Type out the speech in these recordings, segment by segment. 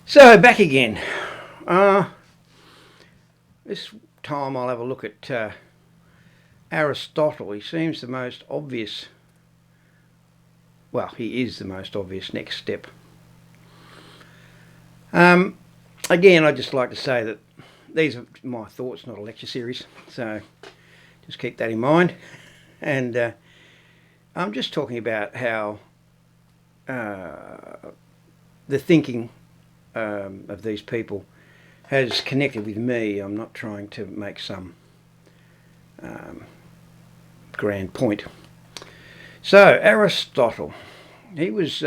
So back again. Uh, this time I'll have a look at Aristotle. He seems the most obvious. Well, he is the most obvious next step. Um, Again, I'd just like to say that these are my thoughts, not a lecture series. So just keep that in mind. And I'm just talking about how the thinking of these people has connected with me. I'm not trying to make some grand point. So, Aristotle, he was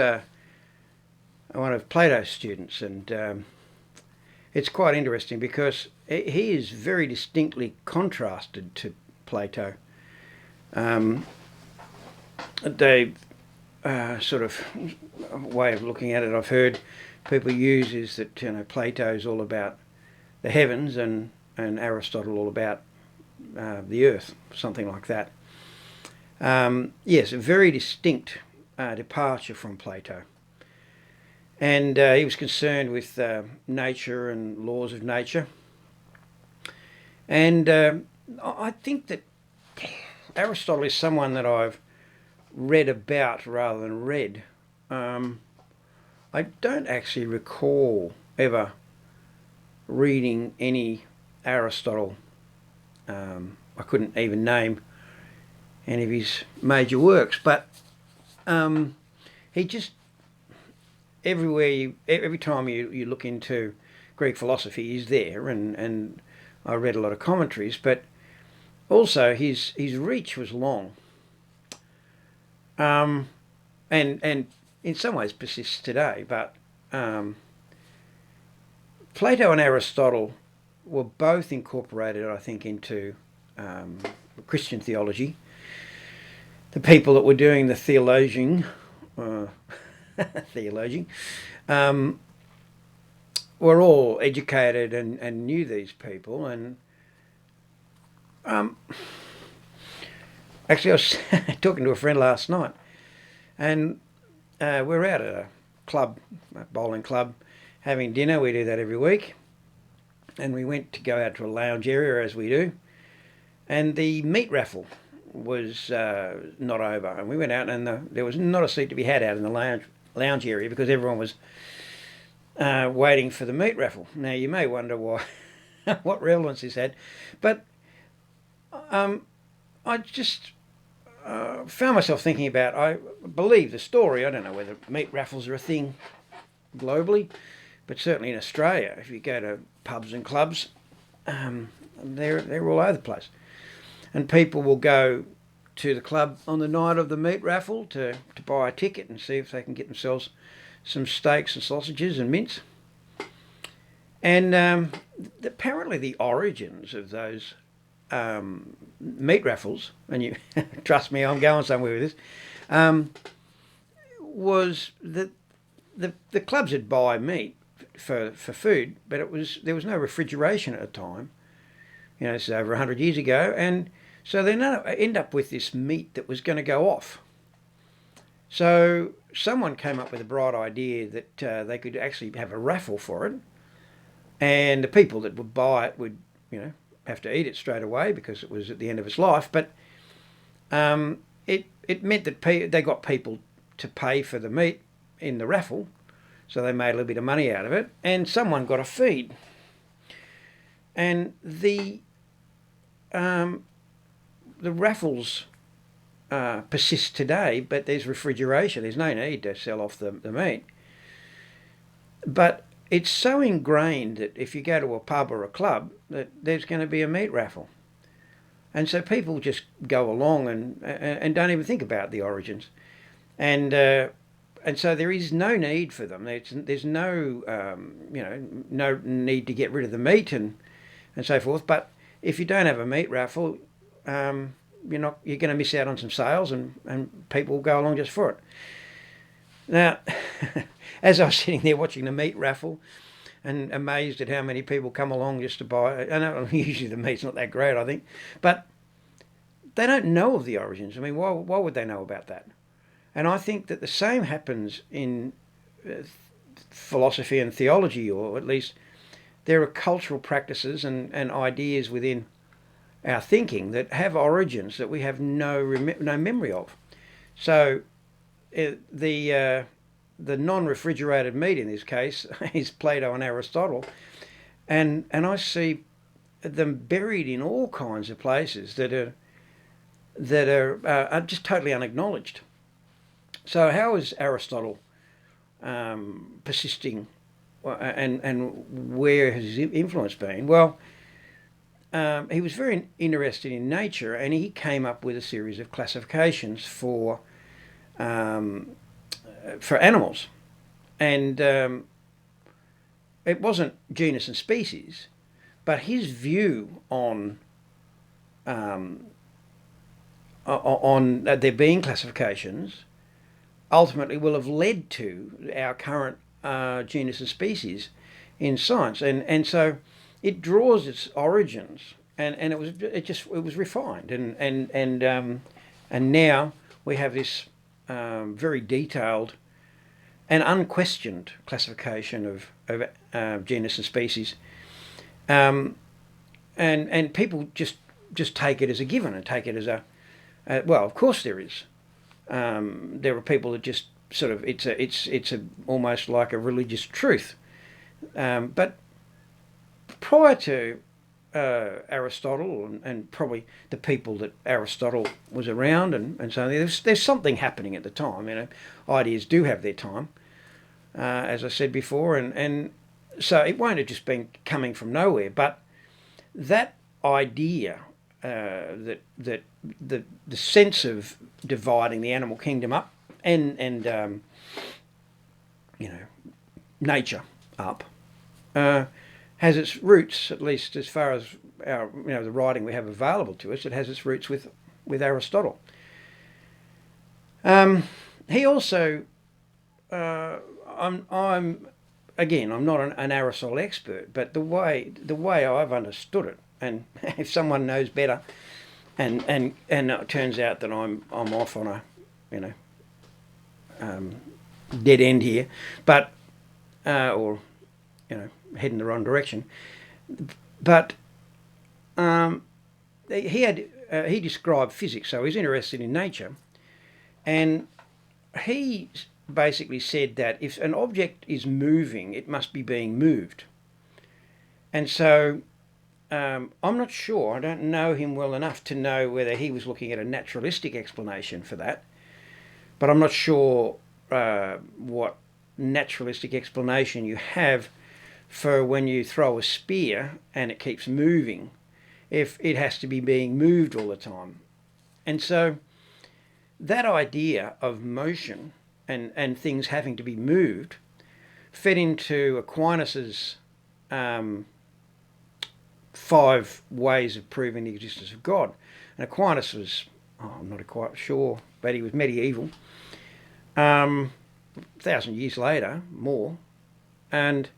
one of Plato's students, and it's quite interesting because he is very distinctly contrasted to Plato. Um, they sort of way of looking at it I've heard people use is that Plato's all about the heavens and Aristotle all about the earth, something like that. Yes, a very distinct departure from Plato. And he was concerned with nature and laws of nature. And I think that Aristotle is someone that I've read about rather than read. I don't actually recall ever reading any Aristotle. I couldn't even name any of his major works, but he just every time you look into Greek philosophy, he's there, and I read a lot of commentaries, but also his reach was long, and in some ways persists today. But Plato and Aristotle were both incorporated, I think, into Christian theology. The people that were doing the theologian, were all educated and knew these people. And actually, I was talking to a friend last night, and we were out at a club, a bowling club, having dinner. We do that every week. And we went to go out to a lounge area, as we do. And the meat raffle was not over. And we went out, and there was not a seat to be had out in the lounge area because everyone was waiting for the meat raffle. Now, you may wonder why, what relevance this had. But I just found myself thinking about, I believe the story, I don't know whether meat raffles are a thing globally, but certainly in Australia, if you go to pubs and clubs, they're all over the place. And people will go to the club on the night of the meat raffle to buy a ticket and see if they can get themselves some steaks and sausages and mince. And apparently the origins of those meat raffles, and you trust me, I'm going somewhere with this, was that the clubs would buy meat for food, but there was no refrigeration at the time. This is over 100 years ago, and so they end up with this meat that was going to go off. So someone came up with a bright idea that they could actually have a raffle for it, and the people that would buy it would, have to eat it straight away because it was at the end of its life. But it meant that they got people to pay for the meat in the raffle, so they made a little bit of money out of it, and someone got a feed. And the raffles persist today, but there's refrigeration. There's no need to sell off the meat. But it's so ingrained that if you go to a pub or a club, that there's going to be a meat raffle. And so people just go along and don't even think about the origins. And so there is no need for them. There's no no need to get rid of the meat and so forth. But if you don't have a meat raffle, you're going to miss out on some sales, and people will go along just for it. Now, as I was sitting there watching the meat raffle and amazed at how many people come along just to buy it, I know usually the meat's not that great, I think, but they don't know of the origins. I mean, why would they know about that? And I think that the same happens in philosophy and theology, or at least there are cultural practices and ideas within our thinking that have origins that we have no memory of. So the non-refrigerated meat in this case is Plato and Aristotle, and I see them buried in all kinds of places that are just totally unacknowledged. So how is Aristotle persisting, and where has his influence been? Well, he was very interested in nature, and he came up with a series of classifications for animals, and it wasn't genus and species, but his view on there being classifications ultimately will have led to our current genus and species in science, and so it draws its origins, and it was refined, and now we have this very detailed and unquestioned classification of genus and species, and people just take it as a given and take it as well. Of course there is. There are people that just sort of it's almost like a religious truth, but prior to Aristotle and probably the people that Aristotle was around and so there's something happening at the time. You know, ideas do have their time, as I said before, and so it won't have just been coming from nowhere. But that idea, that the sense of dividing the animal kingdom up and nature up, has its roots, at least as far as the writing we have available to us. It has its roots with Aristotle. He also, I'm not an Aristotle expert, but the way I've understood it, and if someone knows better, and it turns out that I'm off on a dead end here, but or heading the wrong direction, but he described physics, so he's interested in nature, and he basically said that if an object is moving, it must be being moved. And so I'm not sure, I don't know him well enough to know whether he was looking at a naturalistic explanation for that, but I'm not sure what naturalistic explanation you have for when you throw a spear and it keeps moving, if it has to be being moved all the time. And so that idea of motion and things having to be moved fed into Aquinas's 5 ways of proving the existence of God. And Aquinas was, I'm not quite sure, but he was medieval, 1,000 years later, more, and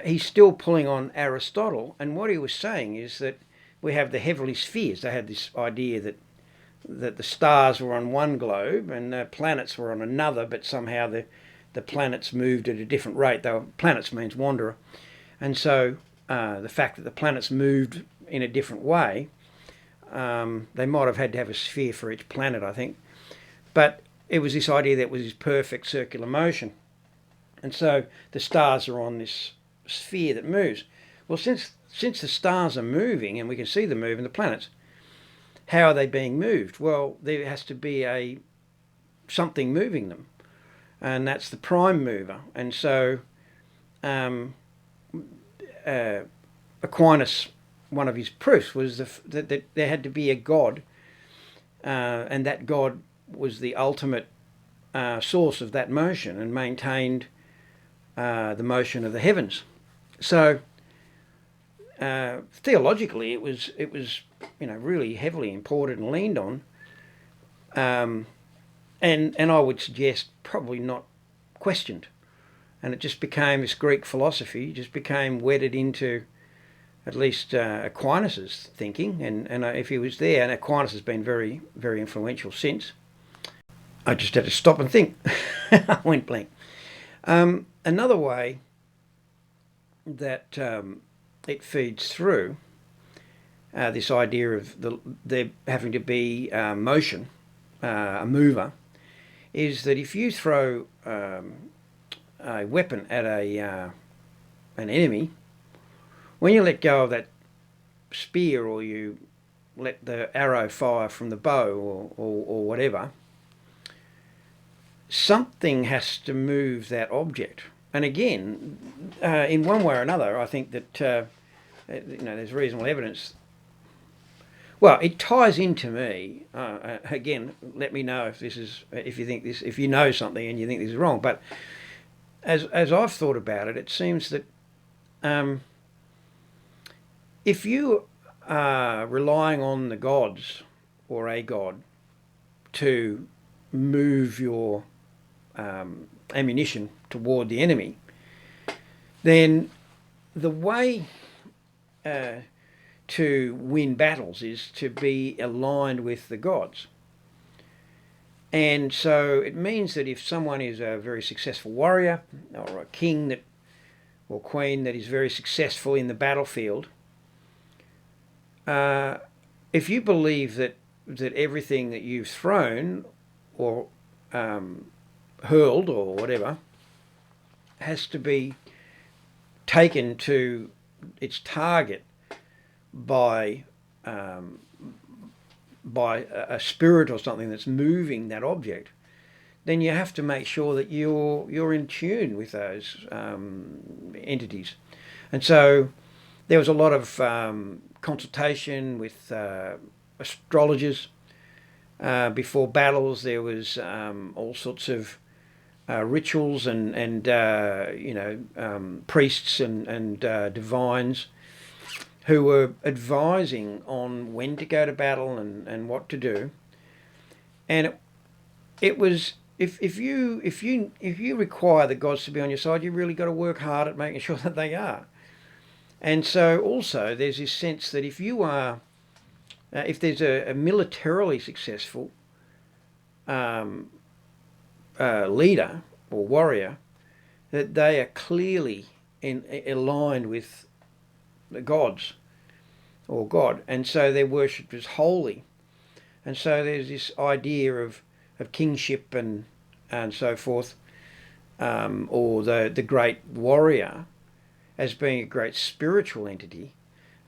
he's still pulling on Aristotle, and what he was saying is that we have the heavenly spheres. They had this idea that the stars were on one globe and the planets were on another, but somehow the planets moved at a different rate. Planets means wanderer, and so the fact that the planets moved in a different way, they might have had to have a sphere for each planet, I think, but it was this idea that it was this perfect circular motion. And so the stars are on this sphere that moves. Well, since the stars are moving and we can see them moving, the planets, how are they being moved? Well, there has to be something moving them, and that's the prime mover. And so Aquinas, one of his proofs was that there had to be a God, and that God was the ultimate source of that motion and maintained the motion of the heavens. So theologically, it was really heavily imported and leaned on, and I would suggest probably not questioned, and it just became this Greek philosophy, just became wedded into at least Aquinas's thinking, and if he was there, and Aquinas has been very, very influential since. I just had to stop and think. I went blank. Another way that it feeds through this idea of there having to be motion, a mover, is that if you throw a weapon at an enemy, when you let go of that spear, or you let the arrow fire from the bow, or whatever, something has to move that object. And again, in one way or another, I think that there's reasonable evidence. Well, it ties into me. Again, let me know if you know something and you think this is wrong. But as I've thought about it, it seems that if you are relying on the gods or a god to move your ammunition toward the enemy, then the way to win battles is to be aligned with the gods. And so it means that if someone is a very successful warrior, or a king or queen that is very successful in the battlefield, if you believe that everything that you've thrown or hurled or whatever has to be taken to its target by a spirit or something that's moving that object, then you have to make sure that you're in tune with those entities. And so there was a lot of consultation with astrologers before battles. There was all sorts of rituals and priests and divines who were advising on when to go to battle and what to do. And it was if you require the gods to be on your side, you really got to work hard at making sure that they are. And so also there's this sense that if you are if there's a militarily successful leader or warrior, that they are clearly aligned with the gods or God, and so their worship is holy. And so there's this idea of kingship and so forth, or the great warrior as being a great spiritual entity,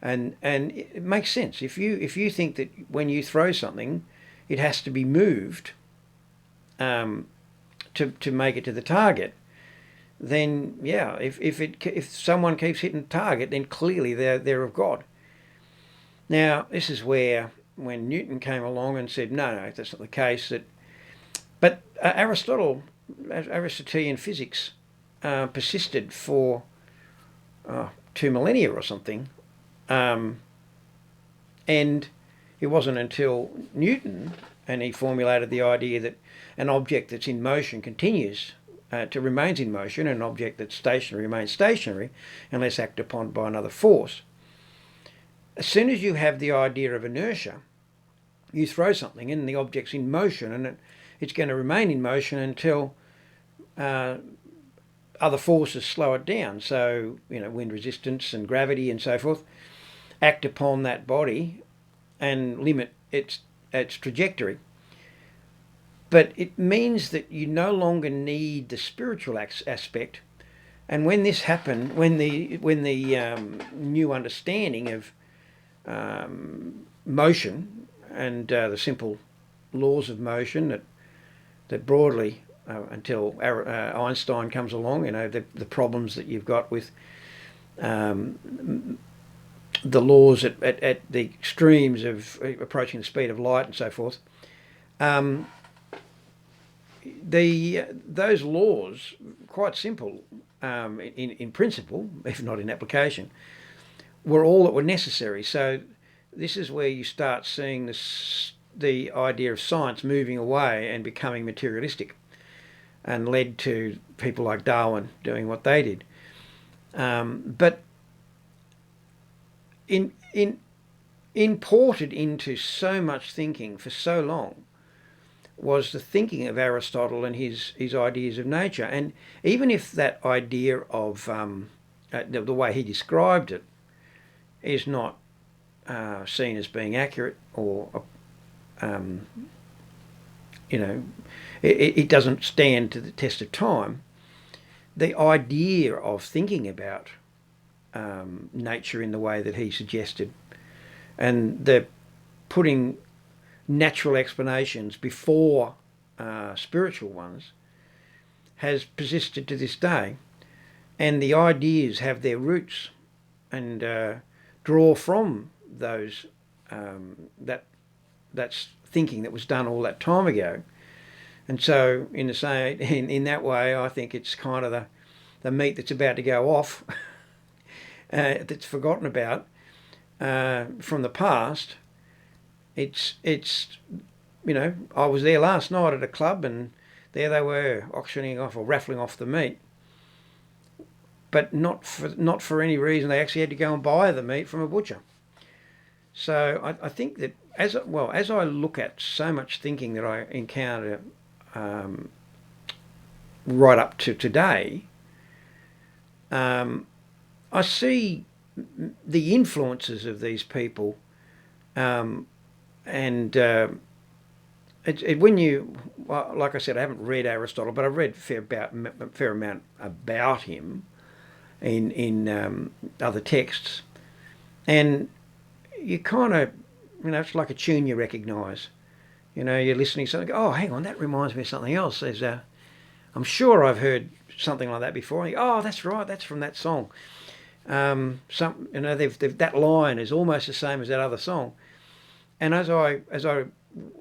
and it makes sense if you think that when you throw something, it has to be moved to make it to the target. Then yeah, if someone keeps hitting the target, then clearly they're of God. Now this is where when Newton came along and said no, that's not the case. But Aristotelian physics persisted for 2 millennia or something, and it wasn't until Newton and he formulated the idea that an object that's in motion continues remains in motion, and an object that's stationary remains stationary unless acted upon by another force. As soon as you have the idea of inertia, you throw something and the object's in motion, and it's going to remain in motion until other forces slow it down. So, wind resistance and gravity and so forth act upon that body and limit its trajectory. But it means that you no longer need the spiritual aspect. And when this happened, when the new understanding of motion and the simple laws of motion that broadly, until Einstein comes along, the problems that you've got with the laws at the extremes of approaching the speed of light and so forth. Those laws, quite simple in principle, if not in application, were all that were necessary. So this is where you start seeing the idea of science moving away and becoming materialistic, and led to people like Darwin doing what they did. But imported into so much thinking for so long was the thinking of Aristotle and his ideas of nature. And even if that idea of the way he described it is not seen as being accurate, or um, it doesn't stand to the test of time, the idea of thinking about nature in the way that he suggested, and the putting natural explanations before spiritual ones, has persisted to this day. And the ideas have their roots and draw from those that's thinking that was done all that time ago. And so in that way, I think it's kind of the meat that's about to go off, that's forgotten about from the past. It's I was there last night at a club, and there they were auctioning off or raffling off the meat, but not for any reason. They actually had to go and buy the meat from a butcher. So I think that as I look at so much thinking that I encounter right up to today, I see the influences of these people, and when you, like I said, I haven't read Aristotle, but I've read a fair amount about him in other texts, and you kind of, it's like a tune you recognise. You're listening to something, oh, hang on, that reminds me of something else. I'm sure I've heard something like that before. Oh, that's right, that's from that song. That line is almost the same as that other song. And as I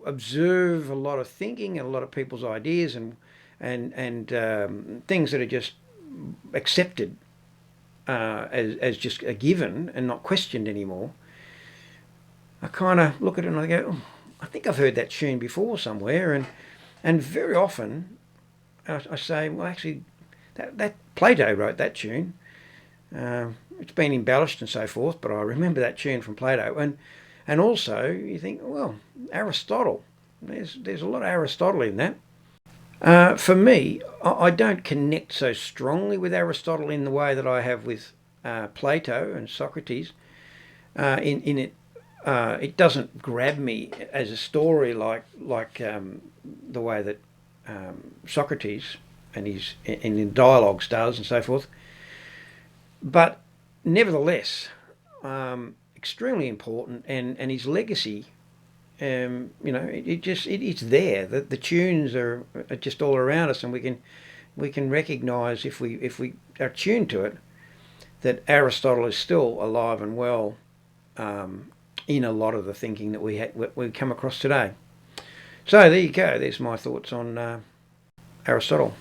observe a lot of thinking and a lot of people's ideas and things that are just accepted as just a given and not questioned anymore, I kind of look at it and I go, oh, I think I've heard that tune before somewhere, and very often I say, well, actually, that Plato wrote that tune. It's been embellished and so forth, but I remember that tune from Plato. And also you think, well, Aristotle. There's a lot of Aristotle in that. For me, I don't connect so strongly with Aristotle in the way that I have with Plato and Socrates. In it, it doesn't grab me as a story like the way that Socrates and in dialogues does and so forth. But nevertheless, extremely important, and his legacy, it's there. The tunes are just all around us, and we can recognise, if we are tuned to it, that Aristotle is still alive and well in a lot of the thinking that we come across today. So there you go. There's my thoughts on Aristotle.